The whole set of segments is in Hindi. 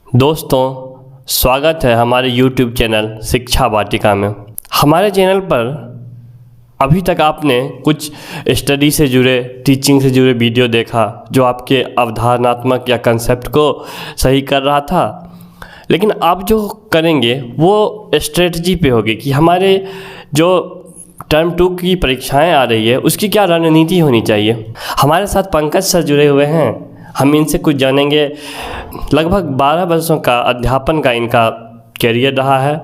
दोस्तों, स्वागत है हमारे YouTube चैनल शिक्षा वाटिका में। हमारे चैनल पर अभी तक आपने कुछ स्टडी से जुड़े, टीचिंग से जुड़े वीडियो देखा जो आपके अवधारणात्मक या कंसेप्ट को सही कर रहा था। लेकिन आप जो करेंगे वो स्ट्रेटजी पे होगी कि हमारे जो टर्म 2 की परीक्षाएं आ रही है उसकी क्या रणनीति होनी चाहिए। हमारे साथ पंकज सर जुड़े हुए हैं, हम इनसे कुछ जानेंगे। लगभग 12 वर्षों का अध्यापन का इनका कैरियर रहा है,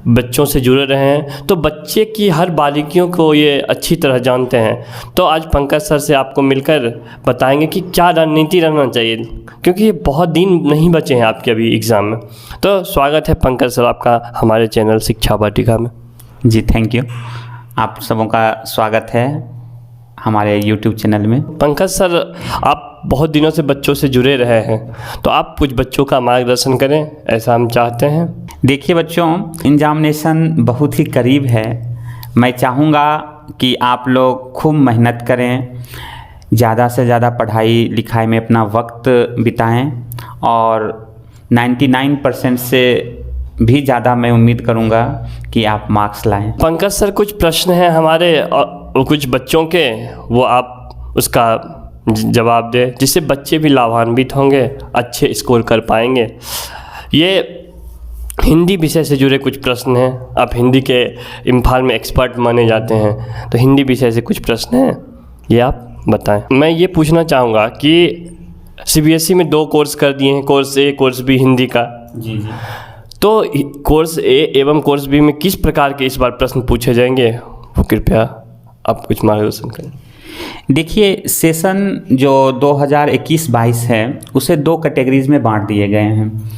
बच्चों से जुड़े रहे हैं, तो बच्चे की हर बारीकियों को ये अच्छी तरह जानते हैं। तो आज पंकज सर से आपको मिलकर बताएंगे कि क्या रणनीति रहना चाहिए, क्योंकि ये बहुत दिन नहीं बचे हैं आपके अभी एग्ज़ाम में। तो स्वागत है पंकज सर आपका हमारे चैनल शिक्षा वाटिका में। जी थैंक यू, आप सबों का स्वागत है हमारे YouTube चैनल में। पंकज सर, आप बहुत दिनों से बच्चों से जुड़े रहे हैं, तो आप कुछ बच्चों का मार्गदर्शन करें, ऐसा हम चाहते हैं। देखिए बच्चों, एग्जामिनेशन बहुत ही करीब है। मैं चाहूँगा कि आप लोग खूब मेहनत करें, ज़्यादा से ज़्यादा पढ़ाई लिखाई में अपना वक्त बिताएं और 99% से भी ज़्यादा मैं उम्मीद करूँगा कि आप मार्क्स लाएं। पंकज सर, कुछ प्रश्न हैं हमारे और कुछ बच्चों के, वो आप उसका जवाब दें जिससे बच्चे भी लाभान्वित होंगे, अच्छे स्कोर कर पाएंगे। ये हिंदी विषय से जुड़े कुछ प्रश्न हैं। आप हिंदी के इम्फाल में एक्सपर्ट माने जाते हैं, तो हिंदी विषय से कुछ प्रश्न हैं, ये आप बताएं। मैं ये पूछना चाहूँगा कि CBSE में 2 कोर्स कर दिए हैं, कोर्स ए कोर्स बी हिंदी का। जी जी। तो कोर्स ए एवं कोर्स बी में किस प्रकार के इस बार प्रश्न पूछे जाएंगे, वो कृपया आप कुछ मार्गदर्शन करें। देखिए, सेशन जो 2021-22 है उसे 2 कैटेगरीज में बांट दिए गए हैं।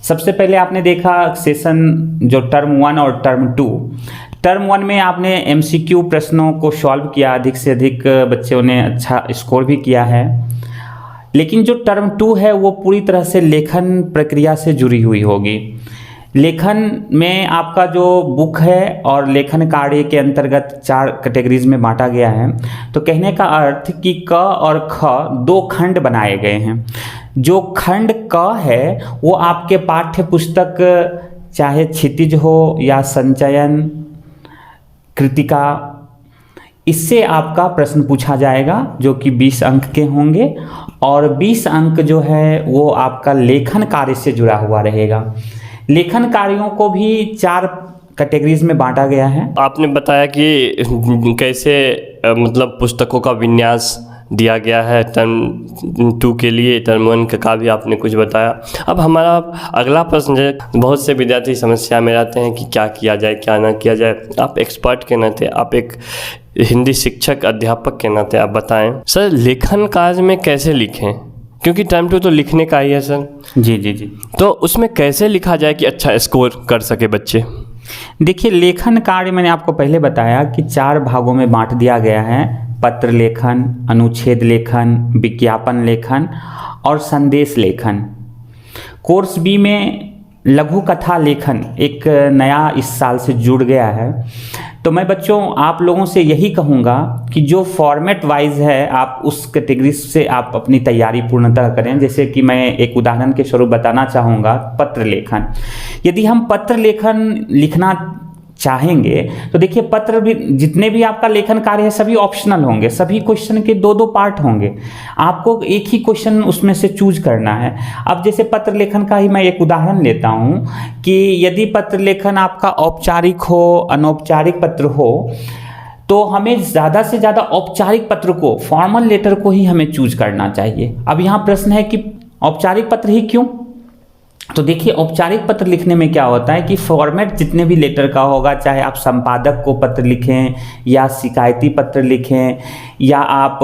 सबसे पहले आपने देखा सेशन जो टर्म 1 और टर्म 2। टर्म 1 में आपने MCQ प्रश्नों को सॉल्व किया, अधिक से अधिक बच्चों ने अच्छा स्कोर भी किया है। लेकिन जो टर्म 2 है वो पूरी तरह से लेखन प्रक्रिया से जुड़ी हुई होगी। लेखन में आपका जो बुक है और लेखन कार्य के अंतर्गत 4 कैटेगरीज में बांटा गया है। तो कहने का अर्थ कि क और ख 2 खंड बनाए गए हैं। जो खंड क है वो आपके पाठ्य पुस्तक, चाहे क्षितिज हो या संचयन कृतिका, इससे आपका प्रश्न पूछा जाएगा जो कि 20 अंक के होंगे, और 20 अंक जो है वो आपका लेखन कार्य से जुड़ा हुआ रहेगा। लेखन कार्यों को भी 4 कैटेगरीज में बांटा गया है। आपने बताया कि कैसे मतलब पुस्तकों का विन्यास दिया गया है टर्म 2 के लिए, टर्म 1 का भी आपने कुछ बताया। अब हमारा अगला प्रश्न है, बहुत से विद्यार्थी समस्या में रहते हैं कि क्या किया जाए क्या ना किया जाए। आप एक्सपर्ट के नाते, आप एक हिंदी शिक्षक अध्यापक के नाते आप बताएं सर, लेखन कार्य में कैसे लिखें, क्योंकि टर्म 2 तो लिखने का ही है सर। जी जी जी। तो उसमें कैसे लिखा जाए कि अच्छा स्कोर कर सके बच्चे। देखिए, लेखन कार्य मैंने आपको पहले बताया कि 4 भागों में बांट दिया गया है: पत्र लेखन, अनुच्छेद लेखन, विज्ञापन लेखन और संदेश लेखन। कोर्स बी में लघु कथा लेखन एक नया इस साल से जुड़ गया है। तो मैं बच्चों आप लोगों से यही कहूँगा कि जो फॉर्मेट वाइज है आप उस कैटेगरी से आप अपनी तैयारी पूर्णतः करें। जैसे कि मैं एक उदाहरण के स्वरूप बताना चाहूँगा, पत्र लेखन। यदि हम पत्र लेखन लिखना चाहेंगे तो देखिए, पत्र भी जितने भी आपका लेखन कार्य है सभी ऑप्शनल होंगे, सभी क्वेश्चन के 2-2 पार्ट होंगे। आपको एक ही क्वेश्चन उसमें से चूज करना है। अब जैसे पत्र लेखन का ही मैं एक उदाहरण लेता हूं कि यदि पत्र लेखन आपका औपचारिक हो, अनौपचारिक पत्र हो, तो हमें ज़्यादा से ज़्यादा औपचारिक पत्र को, फॉर्मल लेटर को ही हमें चूज करना चाहिए। अब यहाँ प्रश्न है कि औपचारिक पत्र ही क्यों? तो देखिए, औपचारिक पत्र लिखने में क्या होता है कि फॉर्मेट जितने भी लेटर का होगा, चाहे आप संपादक को पत्र लिखें या शिकायती पत्र लिखें या आप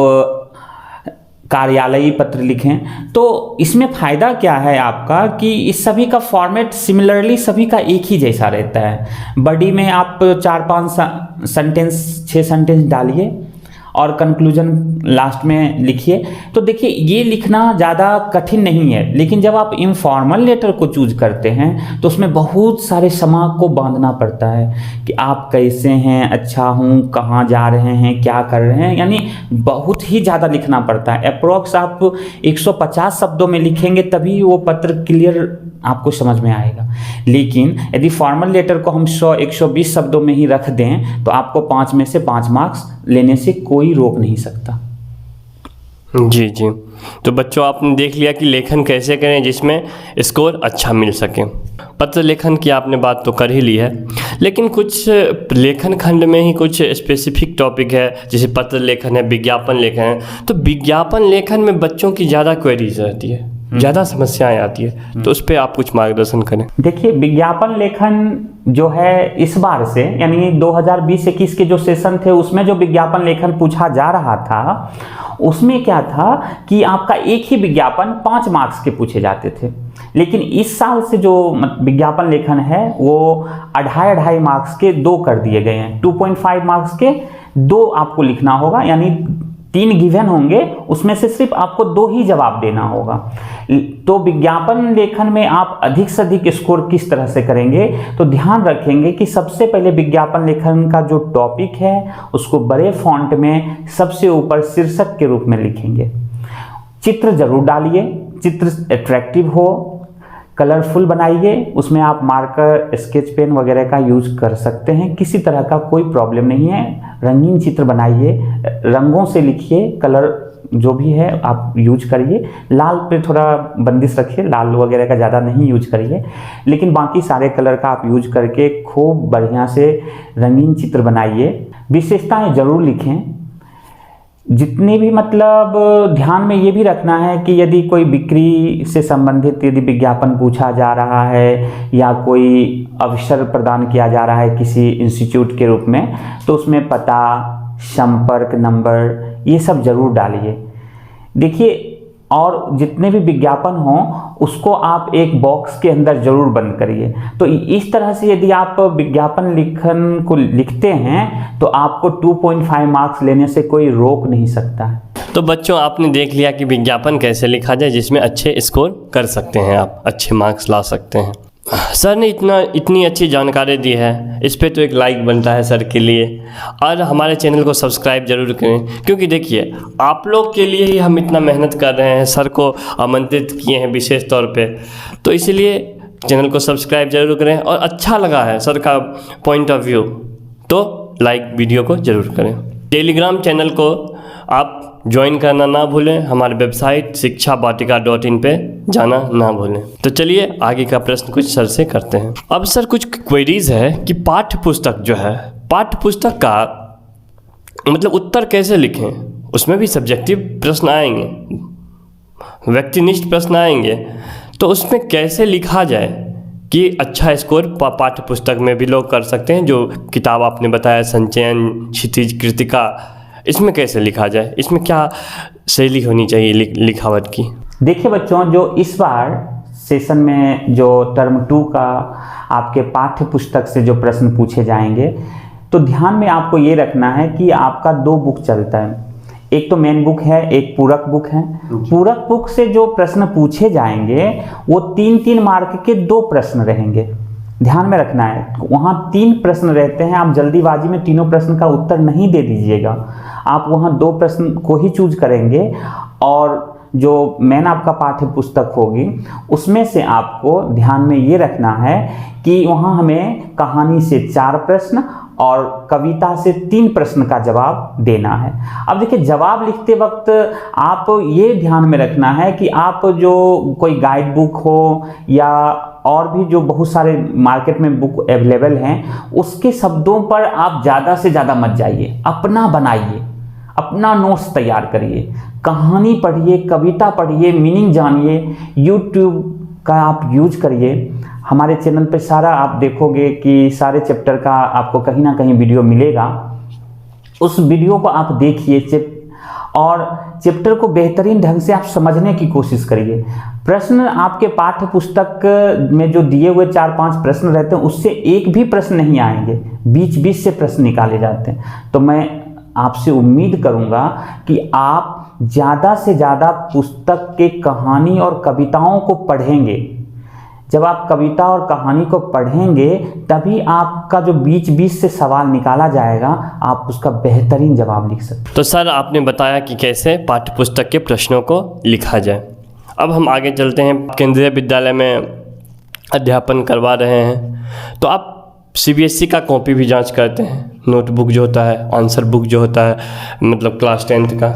कार्यालयी पत्र लिखें, तो इसमें फ़ायदा क्या है आपका कि इस सभी का फॉर्मेट सिमिलरली सभी का एक ही जैसा रहता है। बॉडी में आप 4-5 सेंटेंस, 6 सेंटेंस डालिए और कंक्लूजन लास्ट में लिखिए। तो देखिए ये लिखना ज़्यादा कठिन नहीं है, लेकिन जब आप इनफॉर्मल लेटर को चूज करते हैं तो उसमें बहुत सारे समाज को बांधना पड़ता है कि आप कैसे हैं, अच्छा हूँ, कहाँ जा रहे हैं, क्या कर रहे हैं, यानी बहुत ही ज़्यादा लिखना पड़ता है। अप्रोक्स आप 150 शब्दों में लिखेंगे तभी वो पत्र क्लियर आपको समझ में आएगा। लेकिन यदि फॉर्मल लेटर को हम 100-120 शब्दों में ही रख दें तो आपको 5 में से 5 मार्क्स लेने से कोई रोक नहीं सकता। जी जी, तो बच्चों आपने देख लिया कि लेखन कैसे करें जिसमें स्कोर अच्छा मिल सके। पत्र लेखन की आपने बात तो कर ही ली है, लेकिन कुछ लेखन खंड में ही कुछ स्पेसिफिक टॉपिक है, जैसे पत्र लेखन है, विज्ञापन लेखन है। तो विज्ञापन लेखन में बच्चों की ज़्यादा क्वेरीज रहती है, ज़्यादा समस्याएं आती है, तो उस पर आप कुछ मार्गदर्शन करें। देखिए विज्ञापन लेखन जो है इस बार से यानी 2020-21 के जो सेशन थे उसमें जो विज्ञापन लेखन पूछा जा रहा था उसमें क्या था कि आपका एक ही विज्ञापन 5 मार्क्स के पूछे जाते थे। लेकिन इस साल से जो विज्ञापन लेखन है वो 2.5 मार्क्स के 2 कर दिए गए हैं। 2.5 मार्क्स के 2 आपको लिखना होगा, यानी 3 गिवन होंगे, उसमें से सिर्फ आपको 2 ही जवाब देना होगा। तो विज्ञापन लेखन में आप अधिक से अधिक स्कोर किस तरह से करेंगे, तो ध्यान रखेंगे कि सबसे पहले विज्ञापन लेखन का जो टॉपिक है उसको बड़े फॉन्ट में सबसे ऊपर शीर्षक के रूप में लिखेंगे। चित्र जरूर डालिए, चित्र अट्रैक्टिव हो, कलरफुल बनाइए, उसमें आप मार्कर, स्केच पेन वगैरह का यूज कर सकते हैं, किसी तरह का कोई प्रॉब्लम नहीं है। रंगीन चित्र बनाइए, रंगों से लिखिए, कलर जो भी है आप यूज करिए। लाल पे थोड़ा बंदिश रखिए, लाल वगैरह का ज़्यादा नहीं यूज करिए, लेकिन बाकी सारे कलर का आप यूज करके खूब बढ़िया से रंगीन चित्र बनाइए। विशेषताएं जरूर लिखें, जितने भी मतलब ध्यान में ये भी रखना है कि यदि कोई बिक्री से संबंधित यदि विज्ञापन पूछा जा रहा है या कोई अवसर प्रदान किया जा रहा है किसी इंस्टीट्यूट के रूप में, तो उसमें पता, संपर्क नंबर ये सब जरूर डालिए। देखिए और जितने भी विज्ञापन हों उसको आप एक बॉक्स के अंदर जरूर बंद करिए। तो इस तरह से यदि आप विज्ञापन लेखन को लिखते हैं तो आपको 2.5 मार्क्स लेने से कोई रोक नहीं सकता है। तो बच्चों आपने देख लिया कि विज्ञापन कैसे लिखा जाए जिसमें अच्छे स्कोर कर सकते हैं, आप अच्छे मार्क्स ला सकते हैं। सर ने इतनी अच्छी जानकारी दी है, इस पे तो एक लाइक बनता है सर के लिए, और हमारे चैनल को सब्सक्राइब जरूर करें, क्योंकि देखिए आप लोग के लिए ही हम इतना मेहनत कर रहे हैं, सर को आमंत्रित किए हैं विशेष तौर पे, तो इसलिए चैनल को सब्सक्राइब जरूर करें। और अच्छा लगा है सर का पॉइंट ऑफ व्यू तो लाइक वीडियो को जरूर करें। टेलीग्राम चैनल को आप ज्वाइन करना ना भूलें, हमारे वेबसाइट शिक्षावाटिका.in पे जाना ना भूलें। तो चलिए आगे का प्रश्न कुछ सर से करते हैं। अब सर कुछ क्वेरीज है कि पाठ्य पुस्तक जो है, पाठ्य पुस्तक का मतलब उत्तर कैसे लिखें, उसमें भी सब्जेक्टिव प्रश्न आएंगे, व्यक्तिनिष्ठ प्रश्न आएंगे, तो उसमें कैसे लिखा जाए कि अच्छा स्कोर पाठ्य पुस्तक में भी लोग कर सकते हैं। जो किताब आपने बताया संचयन, क्षितिज, कृतिका, इसमें कैसे लिखा जाए, इसमें क्या शैली होनी चाहिए लिखावट की? देखिए बच्चों, जो इस बार सेशन में जो टर्म 2 का आपके पाठ्य पुस्तक से जो प्रश्न पूछे जाएंगे, तो ध्यान में आपको ये रखना है कि आपका 2 बुक चलता है, एक तो मेन बुक है, एक पूरक बुक है। पूरक बुक से जो प्रश्न पूछे जाएंगे वो 3-3 मार्क के 2 प्रश्न रहेंगे, ध्यान में रखना है। वहाँ 3 प्रश्न रहते हैं, आप जल्दीबाजी में तीनों प्रश्न का उत्तर नहीं दे दीजिएगा, आप वहाँ 2 प्रश्न को ही चूज करेंगे, और जो मेन आपका पाठ्य पुस्तक होगी उसमें से आपको ध्यान में ये रखना है कि वहाँ हमें कहानी से 4 प्रश्न और कविता से 3 प्रश्न का जवाब देना है। अब देखिए जवाब लिखते वक्त आप ये ध्यान में रखना है कि आप जो कोई गाइड बुक हो या और भी जो बहुत सारे मार्केट में बुक अवेलेबल हैं उसके शब्दों पर आप ज़्यादा से ज़्यादा मत जाइए, अपना बनाइए, अपना नोट्स तैयार करिए, कहानी पढ़िए, कविता पढ़िए, मीनिंग जानिए। यूट्यूब का आप यूज करिए, हमारे चैनल पे सारा आप देखोगे कि सारे चैप्टर का आपको कहीं ना कहीं वीडियो मिलेगा, उस वीडियो को आप देखिए और चैप्टर को बेहतरीन ढंग से आप समझने की कोशिश करिए। प्रश्न आपके पाठ्य पुस्तक में जो दिए हुए 4-5 प्रश्न रहते हैं उससे एक भी प्रश्न नहीं आएंगे, बीच बीच से प्रश्न निकाले जाते हैं। तो मैं आपसे उम्मीद करूँगा कि आप ज़्यादा से ज़्यादा पुस्तक के कहानी और कविताओं को पढ़ेंगे। जब आप कविता और कहानी को पढ़ेंगे तभी आपका जो बीच बीच से सवाल निकाला जाएगा आप उसका बेहतरीन जवाब लिख सकते। तो सर आपने बताया कि कैसे पाठ्य पुस्तक के प्रश्नों को लिखा जाए। अब हम आगे चलते हैं। केंद्रीय विद्यालय में अध्यापन करवा रहे हैं तो आप CBSE का कॉपी भी जांच करते हैं, नोटबुक जो होता है, आंसर बुक जो होता है, मतलब क्लास 10th का,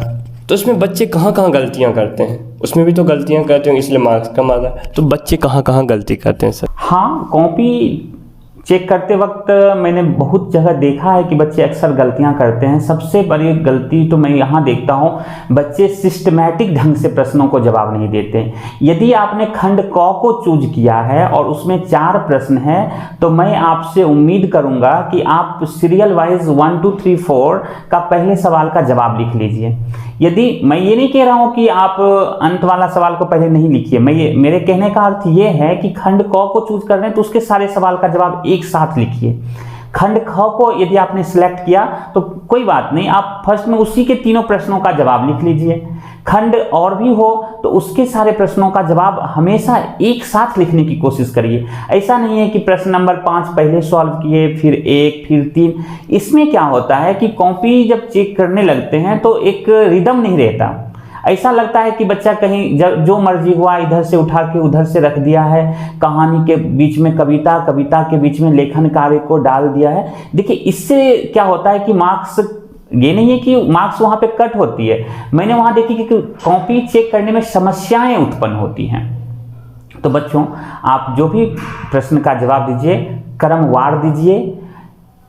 तो उसमें बच्चे कहाँ कहाँ गलतियाँ करते हैं? उसमें भी तो गलतियाँ करते हैं इसलिए मार्क्स कम आ गए। तो बच्चे कहाँ कहाँ गलती करते हैं सर? हाँ, कॉपी चेक करते वक्त मैंने बहुत जगह देखा है कि बच्चे अक्सर गलतियां करते हैं। सबसे बड़ी गलती तो मैं यहाँ देखता हूँ, बच्चे सिस्टमैटिक ढंग से प्रश्नों को जवाब नहीं देते हैं। यदि आपने खंड क को चूज किया है और उसमें 4 प्रश्न हैं तो मैं आपसे उम्मीद करूँगा कि आप सीरियल वाइज 1 2 3 4 का पहले सवाल का जवाब लिख लीजिए। यदि मैं ये नहीं कह रहा हूँ कि आप अंत वाला सवाल को पहले नहीं लिखिए, मेरे कहने का अर्थ ये है कि खंड क को चूज कर रहे हैं तो उसके सारे सवाल का जवाब एक साथ लिखिए। खंड ख को यदि आपने सिलेक्ट किया तो कोई बात नहीं, आप फर्स्ट में उसी के 3 प्रश्नों का जवाब लिख लीजिए। खंड और भी हो तो उसके सारे प्रश्नों का जवाब हमेशा एक साथ लिखने की कोशिश करिए। ऐसा नहीं है कि प्रश्न नंबर 5 पहले सॉल्व किए फिर 1 फिर 3। इसमें क्या होता है कि कॉपी जब चेक करने लगते हैं तो एक रिदम नहीं रहता। ऐसा लगता है कि बच्चा कहीं जो मर्जी हुआ इधर से उठा के उधर से रख दिया है, कहानी के बीच में कविता, कविता के बीच में लेखन कार्य को डाल दिया है। देखिए इससे क्या होता है कि मार्क्स, ये नहीं है कि मार्क्स वहाँ पे कट होती है, मैंने वहाँ देखी कि कॉपी चेक करने में समस्याएं उत्पन्न होती हैं। तो बच्चों आप जो भी प्रश्न का जवाब दीजिए क्रमवार दीजिए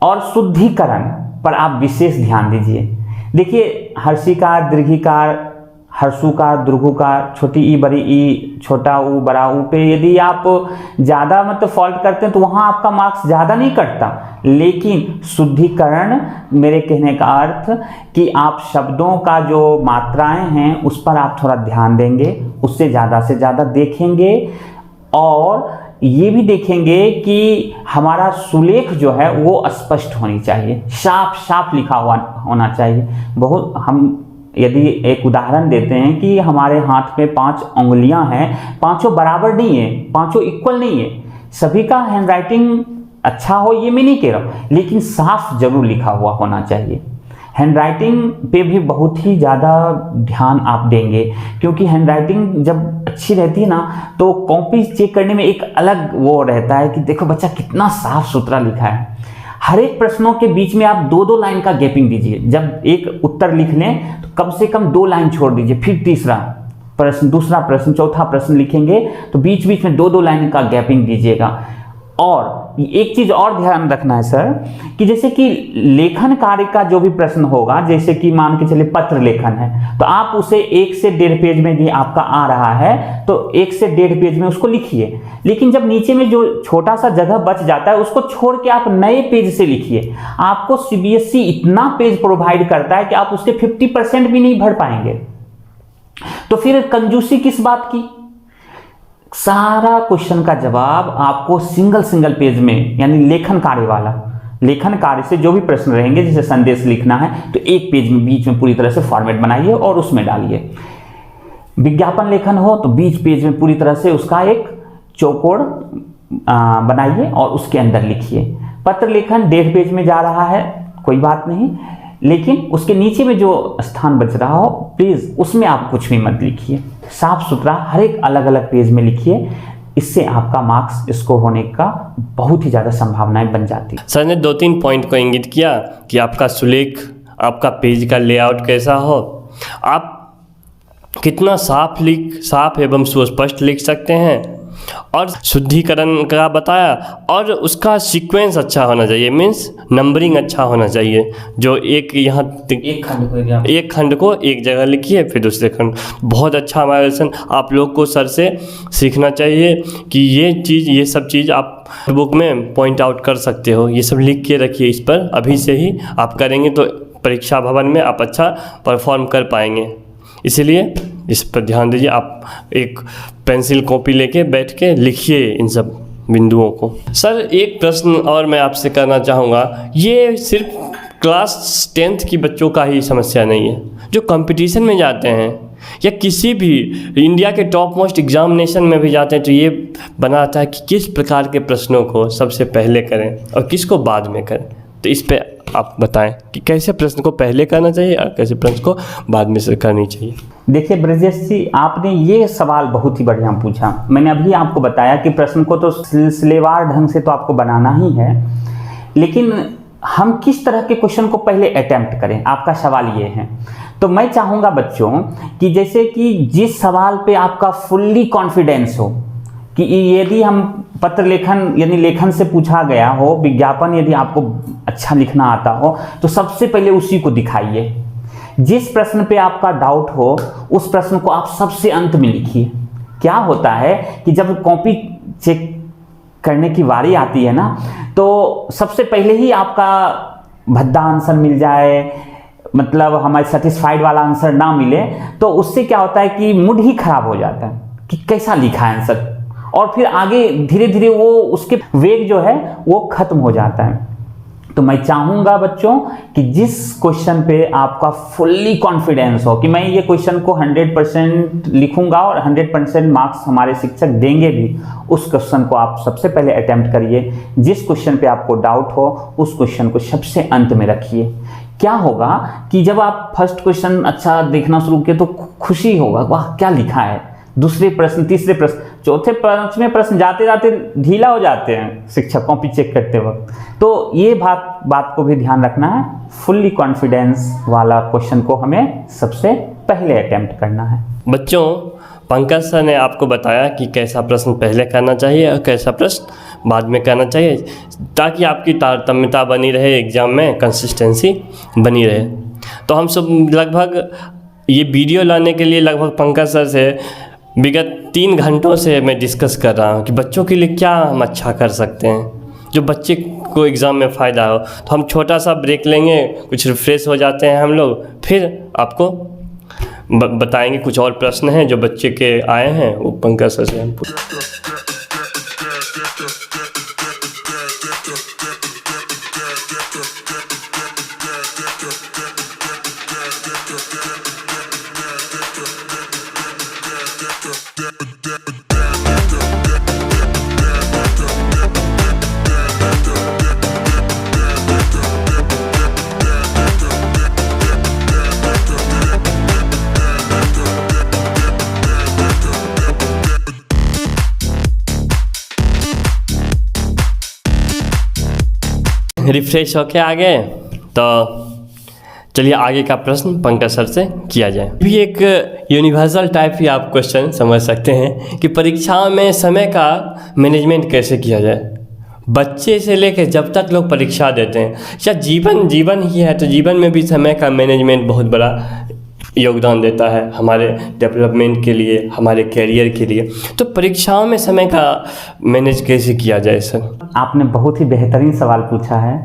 और शुद्धिकरण पर आप विशेष ध्यान दीजिए। देखिए हर्षिकार, दीर्घिकार, हर्षुकार, दीर्घुकार, छोटी ई बड़ी ई, छोटा ऊ बड़ा ऊ पे यदि आप ज़्यादा मतलब फॉल्ट करते हैं तो वहाँ आपका मार्क्स ज़्यादा नहीं कटता। लेकिन शुद्धिकरण, मेरे कहने का अर्थ कि आप शब्दों का जो मात्राएं हैं उस पर आप थोड़ा ध्यान देंगे, उससे ज़्यादा से ज़्यादा देखेंगे और ये भी देखेंगे कि हमारा सुलेख जो है वो स्पष्ट होनी चाहिए, साफ साफ लिखा हुआ होना चाहिए। बहुत हम यदि एक उदाहरण देते हैं कि हमारे हाथ में 5 उंगलियां हैं, पांचों बराबर नहीं है, पांचों इक्वल नहीं है, सभी का हैंडराइटिंग अच्छा हो ये मैं नहीं कह रहा हूँ, लेकिन साफ जरूर लिखा हुआ होना चाहिए। हैंडराइटिंग पे भी बहुत ही ज़्यादा ध्यान आप देंगे क्योंकि हैंडराइटिंग जब अच्छी रहती है ना तो कॉपी चेक करने में एक अलग वो रहता है कि देखो बच्चा कितना साफ सुथरा लिखा है। हर एक प्रश्नों के बीच में आप 2-2 लाइन का गैपिंग दीजिए। जब एक उत्तर लिख लें तो कम से कम 2 लाइन छोड़ दीजिए, फिर तीसरा प्रश्न, दूसरा प्रश्न, चौथा प्रश्न लिखेंगे तो बीच बीच में 2-2 लाइन का गैपिंग दीजिएगा। और एक चीज और ध्यान रखना है सर कि जैसे कि लेखन कार्य का जो भी प्रश्न होगा, जैसे कि मान के चलिए पत्र लेखन है तो आप उसे 1 से 1.5 पेज में भी आपका आ रहा है तो 1 से 1.5 पेज में उसको लिखिए। लेकिन जब नीचे में जो छोटा सा जगह बच जाता है उसको छोड़ के आप नए पेज से लिखिए। आपको CBSE इतना पेज प्रोवाइड करता है कि आप उसके 50% भी नहीं भर पाएंगे, तो फिर कंजूसी किस बात की। सारा क्वेश्चन का जवाब आपको सिंगल पेज में, यानी लेखन कार्य वाला, लेखन कार्य से जो भी प्रश्न रहेंगे, जैसे संदेश लिखना है तो 1 पेज में बीच में पूरी तरह से फॉर्मेट बनाइए और उसमें डालिए। विज्ञापन लेखन हो तो बीच पेज में पूरी तरह से उसका एक चौकोर बनाइए और उसके अंदर लिखिए। पत्र लेखन 1.5 पेज में जा रहा है कोई बात नहीं, लेकिन उसके नीचे में जो स्थान बच रहा हो प्लीज उसमें आप कुछ भी मत लिखिए, साफ सुथरा हर एक अलग अलग पेज में लिखिए। इससे आपका मार्क्स स्कोर होने का बहुत ही ज़्यादा संभावनाएं बन जाती है। सर ने 2-3 पॉइंट को इंगित किया कि आपका सुलेख, आपका पेज का लेआउट कैसा हो, आप कितना साफ एवं सुस्पष्ट लिख सकते हैं, और शुद्धिकरण का बताया, और उसका सीक्वेंस अच्छा होना चाहिए, मीन्स नंबरिंग अच्छा होना चाहिए। जो एक खंड को एक जगह लिखिए फिर दूसरे खंड। बहुत अच्छा मार्गदर्शन आप लोग को सर से सीखना चाहिए कि ये सब चीज़ आप बुक में पॉइंट आउट कर सकते हो। ये सब लिख के रखिए, इस पर अभी से ही आप करेंगे तो परीक्षा भवन में आप अच्छा परफॉर्म कर पाएंगे। इसलिए इस पर ध्यान दीजिए। आप एक पेंसिल कॉपी लेके बैठ के लिखिए इन सब बिंदुओं को। सर एक प्रश्न और मैं आपसे करना चाहूँगा, ये सिर्फ क्लास 10th की बच्चों का ही समस्या नहीं है, जो कंपटीशन में जाते हैं या किसी भी इंडिया के टॉप मोस्ट एग्जामिनेशन में भी जाते हैं, तो ये बनाता है कि किस प्रकार के प्रश्नों को सबसे पहले करें और किसको बाद में करें। तो इस पे आप बताएं कि कैसे प्रश्न को पहले करना चाहिए और कैसे प्रश्न को बाद में से करनी चाहिए। देखिए ब्रजेश जी, आपने ये सवाल बहुत ही बढ़िया पूछा। मैंने अभी आपको बताया कि प्रश्न को तो सिलसिलेवार ढंग से तो आपको बनाना ही है, लेकिन हम किस तरह के क्वेश्चन को पहले अटेम्प्ट करें, आपका सवाल ये है। तो मैं चाहूँगा बच्चों कि जैसे कि जिस सवाल पे आपका फुल्ली कॉन्फिडेंस हो कि यदि हम पत्र लेखन यानी लेखन से पूछा गया हो, विज्ञापन यदि आपको अच्छा लिखना आता हो, तो सबसे पहले उसी को दिखाइए। जिस प्रश्न पे आपका डाउट हो उस प्रश्न को आप सबसे अंत में लिखिए। क्या होता है कि जब कॉपी चेक करने की बारी आती है ना, तो सबसे पहले ही आपका भद्दा आंसर मिल जाए, मतलब हमारे सेटिस्फाइड वाला आंसर ना मिले, तो उससे क्या होता है कि मूड ही खराब हो जाता है कि कैसा लिखा है आंसर, और फिर आगे धीरे धीरे वो उसके वेग जो है वो खत्म हो जाता है। तो मैं चाहूँगा बच्चों कि जिस क्वेश्चन पे आपका फुल्ली कॉन्फिडेंस हो कि मैं ये क्वेश्चन को 100% लिखूंगा और 100% मार्क्स हमारे शिक्षक देंगे भी, उस क्वेश्चन को आप सबसे पहले अटेम्प्ट करिए। जिस क्वेश्चन पे आपको डाउट हो उस क्वेश्चन को सबसे अंत में रखिए। क्या होगा कि जब आप फर्स्ट क्वेश्चन अच्छा देखना शुरू किए तो खुशी होगा, वाह क्या लिखा है। दूसरे प्रश्न, तीसरे प्रश्न, चौथे पांचवें प्रश्न जाते जाते ढीला हो जाते हैं शिक्षक कॉपी चेक करते वक्त। तो ये बात को भी ध्यान रखना है। फुल्ली कॉन्फिडेंस वाला क्वेश्चन को हमें सबसे पहले अटेम्प्ट करना है। बच्चों, पंकज सर ने आपको बताया कि कैसा प्रश्न पहले करना चाहिए और कैसा प्रश्न बाद में करना चाहिए, ताकि आपकी तारतम्यता बनी रहे, एग्ज़ाम में कंसिस्टेंसी बनी रहे। तो हम सब लगभग ये वीडियो लाने के लिए लगभग पंकज सर से विगत 3 घंटों से मैं डिस्कस कर रहा हूँ कि बच्चों के लिए क्या हम अच्छा कर सकते हैं जो बच्चे को एग्ज़ाम में फ़ायदा हो। तो हम छोटा सा ब्रेक लेंगे, कुछ रिफ्रेश हो जाते हैं हम लोग, फिर आपको बताएंगे कुछ और प्रश्न हैं जो बच्चे के आए हैं, वो पंकज सर से हम रिफ्रेश होके आ गए। तो चलिए आगे का प्रश्न पंकज सर से किया जाए। भी एक यूनिवर्सल टाइप ही आप क्वेश्चन समझ सकते हैं कि परीक्षाओं में समय का मैनेजमेंट कैसे किया जाए। बच्चे से लेकर जब तक लोग परीक्षा देते हैं, या जीवन ही है, तो जीवन में भी समय का मैनेजमेंट बहुत बड़ा योगदान देता है हमारे डेवलपमेंट के लिए, हमारे कैरियर के लिए। तो परीक्षाओं में समय का मैनेज कैसे किया जाए सर? आपने बहुत ही बेहतरीन सवाल पूछा है।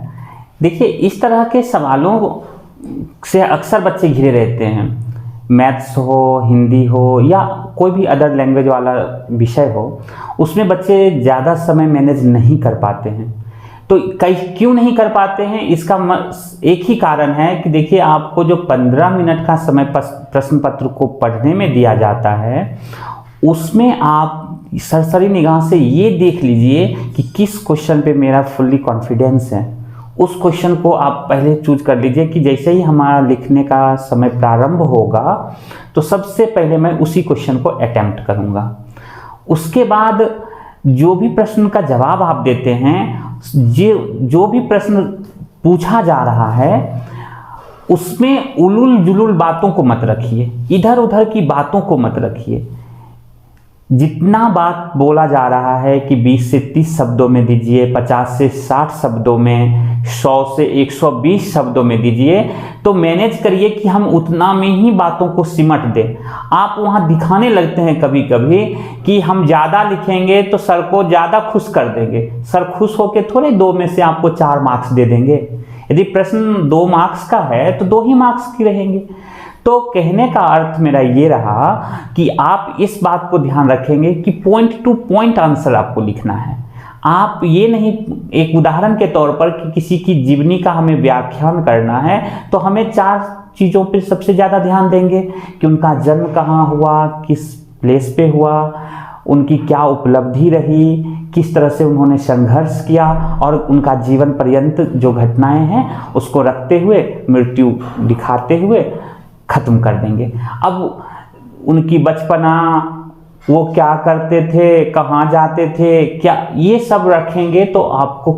देखिए, इस तरह के सवालों से अक्सर बच्चे घिरे रहते हैं। मैथ्स हो, हिंदी हो या कोई भी अदर लैंग्वेज वाला विषय हो, उसमें बच्चे ज़्यादा समय मैनेज नहीं कर पाते हैं। तो क्यों नहीं कर पाते हैं, इसका एक ही कारण है कि देखिए, आपको जो 15 मिनट का समय प्रश्न पत्र को पढ़ने में दिया जाता है, उसमें आप सरसरी निगाह से ये देख लीजिए कि किस क्वेश्चन पे मेरा फुल्ली कॉन्फिडेंस है। उस क्वेश्चन को आप पहले चूज कर लीजिए कि जैसे ही हमारा लिखने का समय प्रारंभ होगा तो सबसे पहले मैं उसी क्वेश्चन को अटेम्प्ट करूँगा। उसके बाद जो भी प्रश्न का जवाब आप देते हैं, जो भी प्रश्न पूछा जा रहा है, उसमें उलूल जुलूल बातों को मत रखिए, इधर उधर की बातों को मत रखिए। जितना बात बोला जा रहा है कि 20 से 30 शब्दों में दीजिए, 50 से 60 शब्दों में, 100 से 120 शब्दों में दीजिए, तो मैनेज करिए कि हम उतना में ही बातों को सिमट दें। आप वहाँ दिखाने लगते हैं कभी कभी कि हम ज़्यादा लिखेंगे तो सर को ज़्यादा खुश कर देंगे। सर खुश होकर थोड़े 2 में से आपको 4 मार्क्स दे देंगे। यदि प्रश्न 2 मार्क्स का है तो 2 ही मार्क्स की रहेंगे। तो कहने का अर्थ मेरा ये रहा कि आप इस बात को ध्यान रखेंगे कि पॉइंट टू पॉइंट आंसर आपको लिखना है। आप ये नहीं, एक उदाहरण के तौर पर कि किसी की जीवनी का हमें व्याख्यान करना है तो हमें 4 चीज़ों पर सबसे ज़्यादा ध्यान देंगे कि उनका जन्म कहाँ हुआ, किस प्लेस पे हुआ, उनकी क्या उपलब्धि रही, किस तरह से उन्होंने संघर्ष किया और उनका जीवन पर्यंत जो घटनाएं हैं उसको रखते हुए, मृत्यु दिखाते हुए ख़त्म कर देंगे। अब उनकी बचपना, वो क्या करते थे, कहाँ जाते थे, क्या, ये सब रखेंगे तो आपको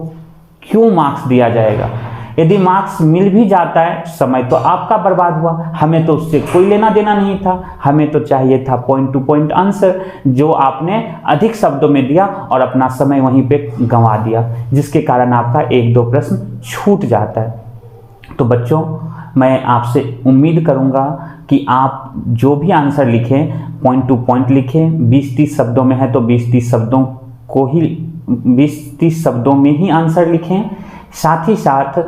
क्यों मार्क्स दिया जाएगा? यदि मार्क्स मिल भी जाता है, समय तो आपका बर्बाद हुआ, हमें तो उससे कोई लेना देना नहीं था। हमें तो चाहिए था पॉइंट टू पॉइंट आंसर, जो आपने अधिक शब्दों में दिया और अपना समय वहीं पे गंवा दिया, जिसके कारण आपका 1-2 प्रश्न छूट जाता है। तो बच्चों, मैं आपसे उम्मीद करूंगा कि आप जो भी आंसर लिखें, पॉइंट टू पॉइंट लिखें। 20-30 शब्दों में है तो 20-30 शब्दों को ही 20-30 शब्दों में ही आंसर लिखें। साथ ही साथ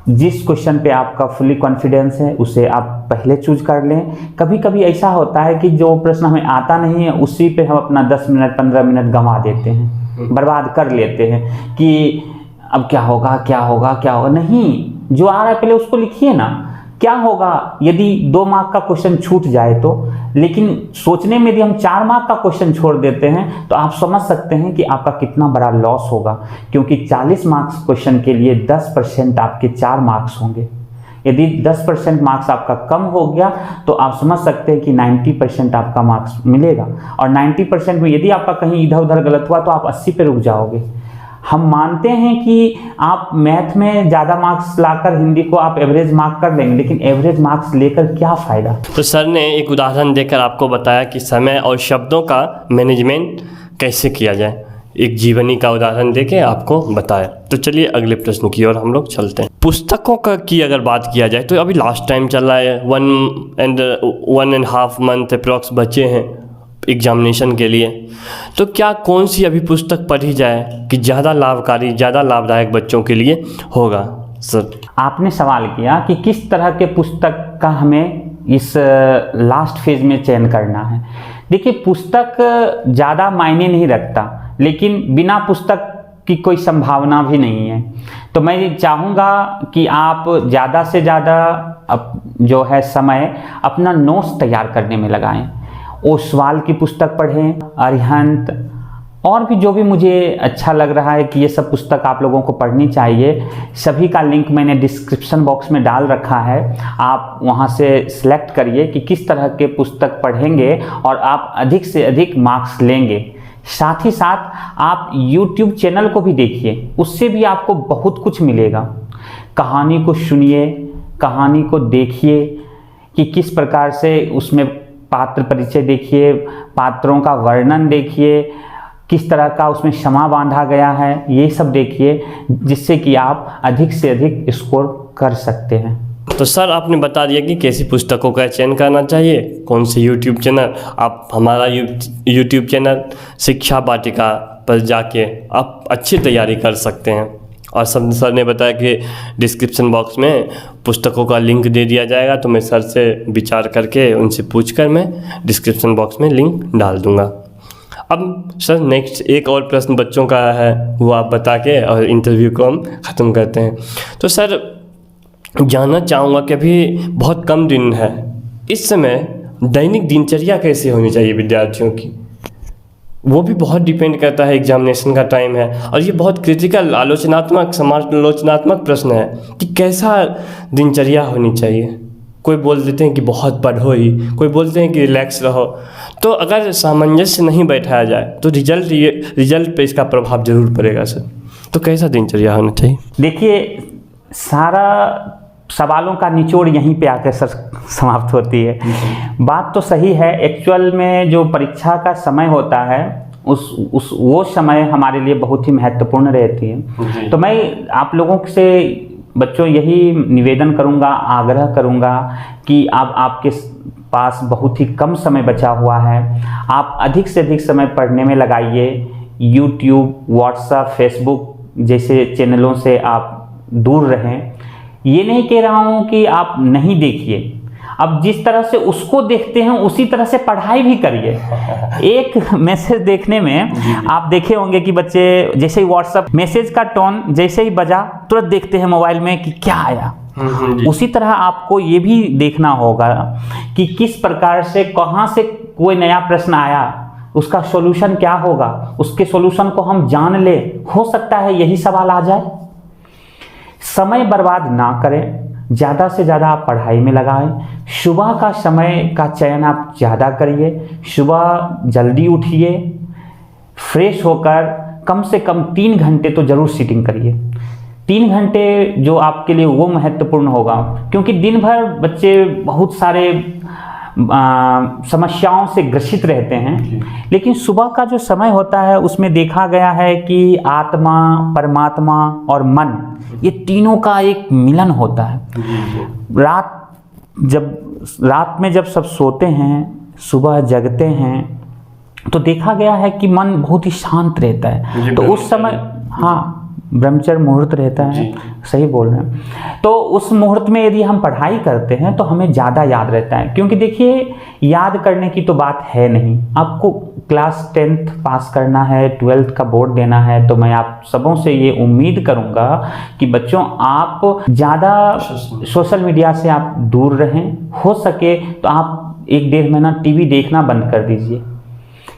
जिस क्वेश्चन पे आपका फुली कॉन्फिडेंस है उसे आप पहले चूज कर लें। कभी कभी ऐसा होता है कि जो प्रश्न हमें आता नहीं है उसी पे हम अपना 10 मिनट 15 मिनट गंवा देते हैं, बर्बाद कर लेते हैं कि अब क्या होगा क्या होगा क्या होगा। नहीं, जो आ रहा है पहले उसको लिखिए ना। क्या होगा यदि 2 मार्क का क्वेश्चन छूट जाए तो, लेकिन सोचने में यदि हम 4 मार्क का क्वेश्चन छोड़ देते हैं तो आप समझ सकते हैं कि आपका कितना बड़ा लॉस होगा, क्योंकि 40 मार्क्स क्वेश्चन के लिए 10% आपके 4 मार्क्स होंगे। यदि 10% मार्क्स आपका कम हो गया तो आप समझ सकते हैं कि 90% आपका मार्क्स मिलेगा, और 90% में यदि आपका कहीं इधर उधर गलत हुआ तो आप 80 पे रुक जाओगे। हम मानते हैं कि आप मैथ में ज़्यादा मार्क्स लाकर हिंदी को आप एवरेज मार्क कर लेंगे, लेकिन एवरेज मार्क्स लेकर क्या फ़ायदा। तो सर ने एक उदाहरण देकर आपको बताया कि समय और शब्दों का मैनेजमेंट कैसे किया जाए, एक जीवनी का उदाहरण देके आपको बताया। तो चलिए अगले प्रश्न की ओर हम लोग चलते हैं। पुस्तकों का की अगर बात किया जाए तो अभी लास्ट टाइम चल रहा है, 1.5 मंथ अप्रॉक्स बचे हैं एग्जामिनेशन के लिए। तो क्या कौन सी अभी पुस्तक पढ़ी जाए कि ज़्यादा लाभकारी, ज़्यादा लाभदायक बच्चों के लिए होगा? सर, आपने सवाल किया कि किस तरह के पुस्तक का हमें इस लास्ट फेज में चयन करना है। देखिए, पुस्तक ज़्यादा मायने नहीं रखता, लेकिन बिना पुस्तक की कोई संभावना भी नहीं है। तो मैं चाहूँगा कि आप ज़्यादा से ज़्यादा जो है समय अपना नोट्स तैयार करने में लगाएं। ओसवाल की पुस्तक पढ़ें, अरिहंत, और भी जो भी मुझे अच्छा लग रहा है कि ये सब पुस्तक आप लोगों को पढ़नी चाहिए। सभी का लिंक मैंने डिस्क्रिप्शन बॉक्स में डाल रखा है, आप वहाँ से सिलेक्ट करिए कि किस तरह के पुस्तक पढ़ेंगे और आप अधिक से अधिक मार्क्स लेंगे। साथ ही साथ आप YouTube चैनल को भी देखिए, उससे भी आपको बहुत कुछ मिलेगा। कहानी को सुनिए, कहानी को देखिए कि किस प्रकार से उसमें पात्र परिचय देखिए, पात्रों का वर्णन देखिए, किस तरह का उसमें क्षमा बांधा गया है, ये सब देखिए, जिससे कि आप अधिक से अधिक स्कोर कर सकते हैं। तो सर आपने बता दिया कि कैसी पुस्तकों का चयन करना चाहिए, कौन से YouTube चैनल। आप हमारा YouTube चैनल शिक्षा वाटिका पर जाके आप अच्छी तैयारी कर सकते हैं। और सर ने बताया कि डिस्क्रिप्शन बॉक्स में पुस्तकों का लिंक दे दिया जाएगा, तो मैं सर से विचार करके उनसे पूछकर मैं डिस्क्रिप्शन बॉक्स में लिंक डाल दूँगा। अब सर नेक्स्ट एक और प्रश्न बच्चों का है, वो आप बता के और इंटरव्यू को हम ख़त्म करते हैं। तो सर जानना चाहूँगा कि अभी बहुत कम दिन है, इस समय दैनिक दिनचर्या कैसे होनी चाहिए विद्यार्थियों की? वो भी बहुत डिपेंड करता है, एग्जामिनेशन का टाइम है और ये बहुत क्रिटिकल आलोचनात्मक समालोचनात्मक प्रश्न है कि कैसा दिनचर्या होनी चाहिए। कोई बोल देते हैं कि बहुत पढ़ो ही, कोई बोलते हैं कि रिलैक्स रहो। तो अगर सामंजस्य नहीं बैठाया जाए तो रिजल्ट पे इसका प्रभाव जरूर पड़ेगा सर। तो कैसा दिनचर्या होना चाहिए? देखिए, सारा सवालों का निचोड़ यहीं पे आकर सर समाप्त होती है। बात तो सही है, एक्चुअल में जो परीक्षा का समय होता है वो समय हमारे लिए बहुत ही महत्वपूर्ण रहती है। तो मैं आप लोगों से बच्चों यही निवेदन करूंगा, आग्रह करूंगा कि आपके पास बहुत ही कम समय बचा हुआ है, आप अधिक से अधिक समय पढ़ने में लगाइए। YouTube, WhatsApp, Facebook जैसे चैनलों से आप दूर रहें। ये नहीं कह रहा हूँ कि आप नहीं देखिए, अब जिस तरह से उसको देखते हैं उसी तरह से पढ़ाई भी करिए। एक मैसेज देखने में आप देखे होंगे कि बच्चे जैसे ही व्हाट्सएप मैसेज का टोन जैसे ही बजा तुरंत देखते हैं मोबाइल में कि क्या आया। उसी तरह आपको ये भी देखना होगा कि किस प्रकार से कहाँ से कोई नया प्रश्न आया, उसका सॉल्यूशन क्या होगा, उसके सॉल्यूशन को हम जान ले, हो सकता है यही सवाल आ जाए। समय बर्बाद ना करें, ज़्यादा से ज़्यादा आप पढ़ाई में लगाएं। सुबह का समय का चयन आप ज़्यादा करिए, सुबह जल्दी उठिए, फ्रेश होकर कम से कम 3 घंटे तो ज़रूर सीटिंग करिए। 3 घंटे जो आपके लिए वो महत्वपूर्ण होगा, क्योंकि दिन भर बच्चे बहुत सारे समस्याओं से ग्रसित रहते हैं, लेकिन सुबह का जो समय होता है उसमें देखा गया है कि आत्मा, परमात्मा और मन, ये तीनों का एक मिलन होता है। रात में जब सब सोते हैं, सुबह जगते हैं, तो देखा गया है कि मन बहुत ही शांत रहता है। तो उस समय, हाँ, ब्रह्मचर्य मुहूर्त रहता है, सही बोल रहे हैं। तो उस मुहूर्त में यदि हम पढ़ाई करते हैं तो हमें ज़्यादा याद रहता है, क्योंकि देखिए याद करने की तो बात है नहीं। आपको क्लास 10th पास करना है, 12th का बोर्ड देना है, तो मैं आप सबों से ये उम्मीद करूँगा कि बच्चों आप ज़्यादा सोशल मीडिया से आप दूर रहें। हो सके तो आप 1-1.5 महीना टीवी देखना बंद कर दीजिए।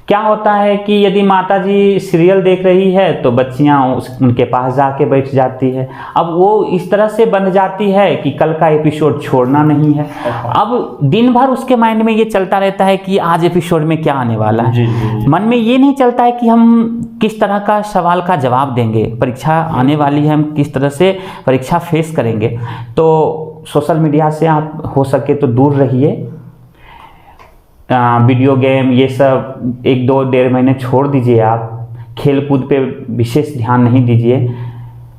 क्या होता है कि यदि माता जी सीरियल देख रही है तो बच्चियां उनके पास जाके बैठ जाती है। अब वो इस तरह से बन जाती है कि कल का एपिसोड छोड़ना नहीं है। अब दिन भर उसके माइंड में ये चलता रहता है कि आज एपिसोड में क्या आने वाला है। मन में ये नहीं चलता है कि हम किस तरह का सवाल का जवाब देंगे, परीक्षा आने वाली है, हम किस तरह से परीक्षा फेस करेंगे। तो सोशल मीडिया से आप हो सके तो दूर रहिए। वीडियो गेम ये सब 1-2-1.5 महीने छोड़ दीजिए। आप खेल कूद पे विशेष ध्यान नहीं दीजिए,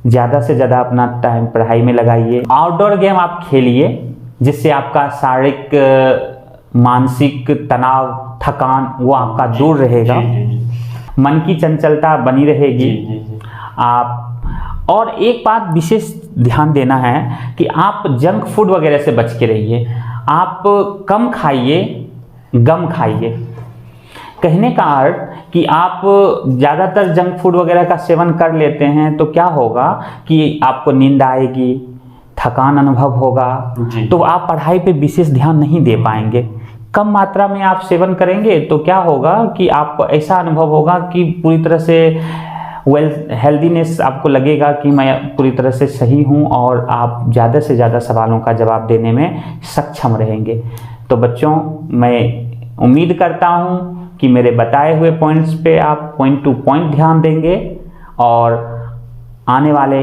ज़्यादा से ज़्यादा अपना टाइम पढ़ाई में लगाइए। आउटडोर गेम आप खेलिए, जिससे आपका शारीरिक मानसिक तनाव, थकान वो आपका दूर रहेगा। मन की चंचलता बनी रहेगी। आप और एक बात विशेष ध्यान देना है कि आप जंक फूड वगैरह से बच के रहिए। आप कम खाइए, गम खाइए। कहने का अर्थ कि आप ज़्यादातर जंक फूड वगैरह का सेवन कर लेते हैं तो क्या होगा कि आपको नींद आएगी, थकान अनुभव होगा, तो आप पढ़ाई पे विशेष ध्यान नहीं दे पाएंगे। कम मात्रा में आप सेवन करेंगे तो क्या होगा कि आपको ऐसा अनुभव होगा कि पूरी तरह से हेल्दीनेस आपको लगेगा कि मैं पूरी तरह से सही हूँ, और आप ज़्यादा से ज़्यादा सवालों का जवाब देने में सक्षम रहेंगे। तो बच्चों, मैं उम्मीद करता हूँ कि मेरे बताए हुए पॉइंट्स पे आप पॉइंट टू पॉइंट ध्यान देंगे, और आने वाले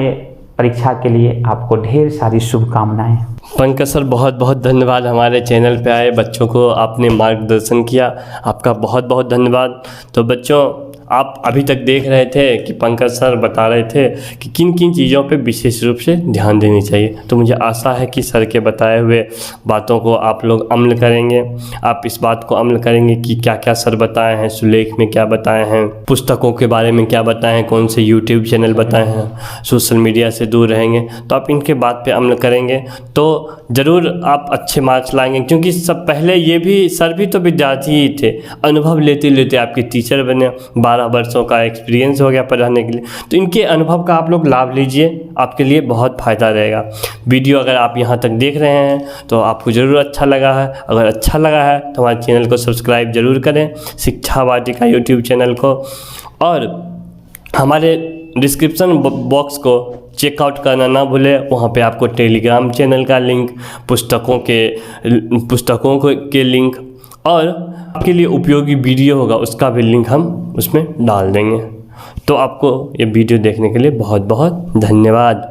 परीक्षा के लिए आपको ढेर सारी शुभकामनाएं। पंकज सर, बहुत बहुत धन्यवाद। हमारे चैनल पे आए बच्चों को आपने मार्गदर्शन किया, आपका बहुत बहुत धन्यवाद। तो बच्चों, आप अभी तक देख रहे थे कि पंकज सर बता रहे थे कि किन किन चीज़ों पे विशेष रूप से ध्यान देनी चाहिए। तो मुझे आशा है कि सर के बताए हुए बातों को आप लोग अमल करेंगे। आप इस बात को अमल करेंगे कि क्या क्या सर बताए हैं, सुलेख में क्या बताए हैं, पुस्तकों के बारे में क्या बताए हैं, कौन से यूट्यूब चैनल बताए हैं, सोशल मीडिया से दूर रहेंगे। तो आप इनके बात पे अमल करेंगे तो ज़रूर आप अच्छे मार्क्स लाएंगे, क्योंकि सब पहले ये भी सर भी तो विद्यार्थी ही थे। अनुभव लेते लेते आपके टीचर बने, 12 वर्षों का एक्सपीरियंस हो गया पढ़ाने के लिए। तो इनके अनुभव का आप लोग लाभ लीजिए, आपके लिए बहुत फ़ायदा रहेगा। वीडियो अगर आप यहाँ तक देख रहे हैं तो आपको ज़रूर अच्छा लगा है। अगर अच्छा लगा है तो हमारे चैनल को सब्सक्राइब ज़रूर करें, शिक्षा वाटिका यूट्यूब चैनल को, और हमारे डिस्क्रिप्शन बॉक्स को चेकआउट करना ना भूलें। वहाँ पे आपको टेलीग्राम चैनल का लिंक, पुस्तकों के लिंक, और आपके लिए उपयोगी वीडियो होगा उसका भी लिंक हम उसमें डाल देंगे। तो आपको ये वीडियो देखने के लिए बहुत बहुत धन्यवाद।